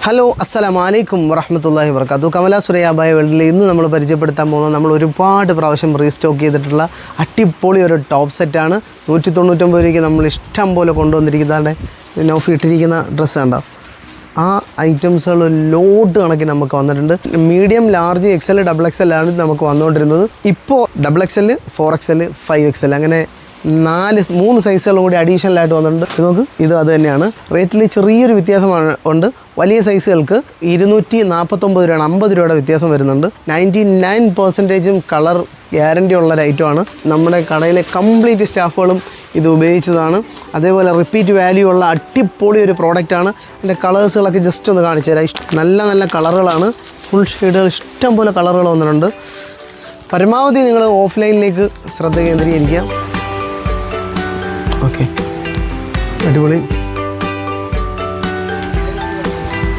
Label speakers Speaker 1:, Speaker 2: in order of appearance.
Speaker 1: Hello അസ്സലാമലൈക്കും വറഹ്മത്തുള്ളാഹി വബറകാതുഹു. കമല സുരയ്യ ബൈ വേൾഡിൽ ഇന്ന് നമ്മൾ പരിചയപ്പെടുത്താൻ പോകുന്നത് നമ്മൾ ഒരുപാട് പ്രാവശ്യം റീസ്റ്റോക്ക് ചെയ്തിട്ടുള്ള അടിപൊളി ഒരു ടോപ്പ് സെറ്റാണ്. 199 രൂപയ്ക്ക് നമ്മൾ ഇഷ്ടം പോലെ കൊണ്ടുവന്നിരിക്കുന്നതാണ്. നൗഫി ഇട്ടിരിക്കുന്ന ഡ്രസ്സ് കണ്ടോ, ആ ഐറ്റംസുകൾ ലോഡ് കണക്കിന് നമുക്ക് വന്നിട്ടുണ്ട്. മീഡിയം, ലാർജ്, XL, XXL ആണ് നമുക്ക് വന്നുകൊണ്ടിരുന്നത്. ഇപ്പോൾ XXL, 4XL, 5XL അങ്ങനെ 3 സൈസുകൾ കൂടി അഡീഷണലായിട്ട് വന്നിട്ടുണ്ട്. നമുക്ക് ഇത് അത് തന്നെയാണ്. റേറ്റിൽ ചെറിയൊരു വ്യത്യാസമാണ് ഉണ്ട്. വലിയ സൈസുകൾക്ക് 249 രൂപയാണ്, 50 രൂപയുടെ വ്യത്യാസം വരുന്നുണ്ട്. 99% കളർ ഗ്യാരണ്ടി ഉള്ള ഒരു ഐറ്റമാണ്. നമ്മുടെ കടയിലെ കംപ്ലീറ്റ് സ്റ്റാഫുകളും ഇത് ഉപയോഗിച്ചതാണ്. അതേപോലെ റിപ്പീറ്റ് വാല്യൂ ഉള്ള അടിപൊളി ഒരു പ്രോഡക്റ്റാണ്. അതിൻ്റെ കളേഴ്സുകളൊക്കെ ജസ്റ്റ് ഒന്ന് കാണിച്ചു തരാം. നല്ല നല്ല കളറുകളാണ്, ഫുൾ ഷെയ്ഡുകൾ ഇഷ്ടം പോലെ കളറുകൾ വന്നിട്ടുണ്ട്. പരമാവധി നിങ്ങൾ ഓഫ്ലൈനിലേക്ക് ശ്രദ്ധ കേന്ദ്രീകരിക്കുക. ഓക്കെ, അടിപൊളി.